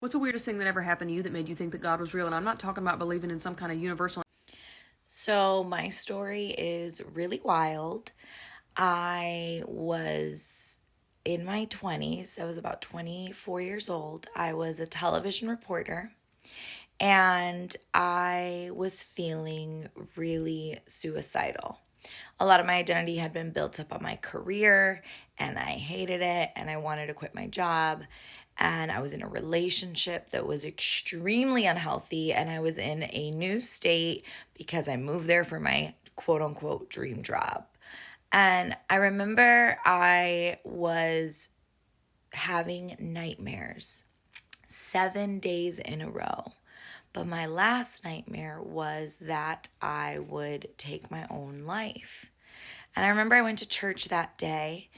What's the weirdest thing that ever happened to you that made you think that God was real? And I'm not talking about believing in some kind of universal. So, my story is really wild. I was in my 20s. I was about 24 years old. I was a television reporter and I was feeling really suicidal. A lot of my identity had been built up on my career and I hated it and I wanted to quit my job. And I was in a relationship that was extremely unhealthy and I was in a new state because I moved there for my quote unquote dream job. And I remember I was having nightmares 7 days in a row. But my last nightmare was that I would take my own life. And I remember I went to church that day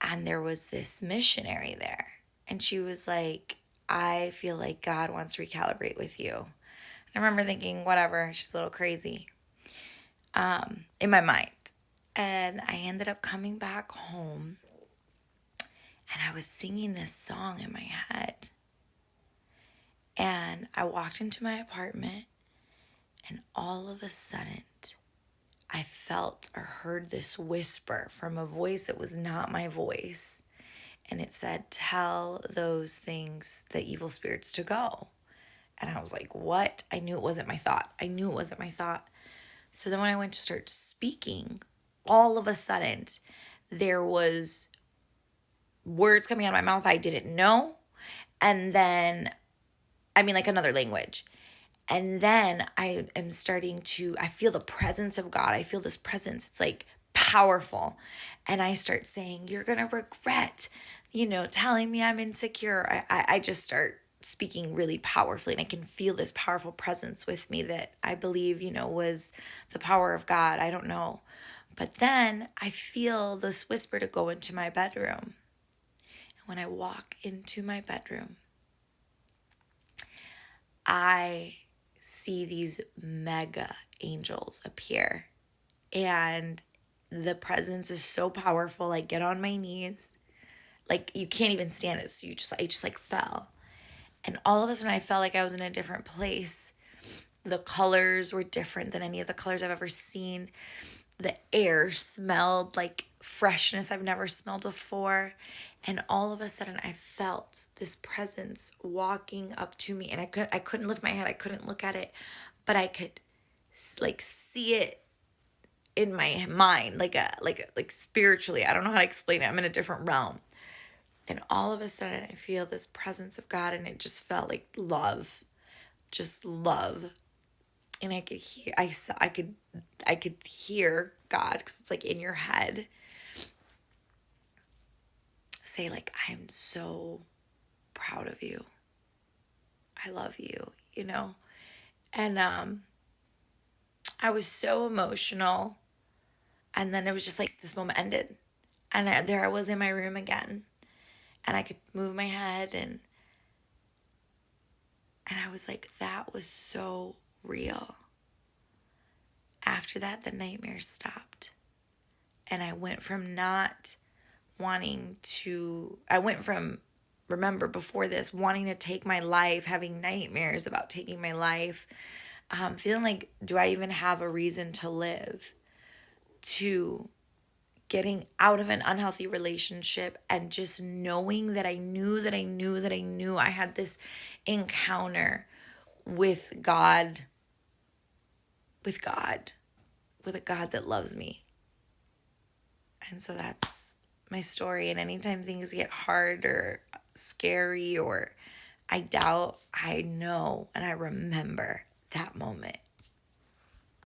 and there was this missionary there. And she was like, I feel like God wants to recalibrate with you. And I remember thinking, whatever, she's a little crazy in my mind. And I ended up coming back home and I was singing this song in my head. And I walked into my apartment and all of a sudden I felt or heard this whisper from a voice that was not my voice. And it said, tell those things, the evil spirits, to go. And I was like, what? I knew it wasn't my thought. I knew it wasn't my thought. So then when I went to start speaking, all of a sudden there was words coming out of my mouth I didn't know. And then, like another language. And then I am starting to, I feel the presence of God. I feel this presence. It's like powerful. And I start saying, you're going to regret, telling me I'm insecure. I just start speaking really powerfully. And I can feel this powerful presence with me that I believe, was the power of God. I don't know. But then I feel this whisper to go into my bedroom. And when I walk into my bedroom, I see these mega angels appear. And the presence is so powerful. I get on my knees. Like you can't even stand it. So I just like fell. And all of a sudden I felt like I was in a different place. The colors were different than any of the colors I've ever seen. The air smelled like freshness I've never smelled before. And all of a sudden I felt this presence walking up to me and I couldn't lift my head. I couldn't look at it, but I could like see it in my mind like spiritually. I don't know how to explain it. I'm in a different realm. And all of a sudden I feel this presence of God and it just felt like love. Just love. And I could hear I could hear God cuz it's like in your head say like I'm so proud of you. I love you. And I was so emotional. And then it was just like this moment ended. And there I was in my room again. And I could move my head and I was like, that was so real. After that, the nightmares stopped. And I went from not wanting to, I went from, remember before this, wanting to take my life, having nightmares about taking my life, feeling like, do I even have a reason to live? To getting out of an unhealthy relationship and just knowing that I knew that I knew that I knew I had this encounter with God, with God, with a God that loves me. And so that's my story. And anytime things get hard or scary or I doubt, I know and I remember that moment.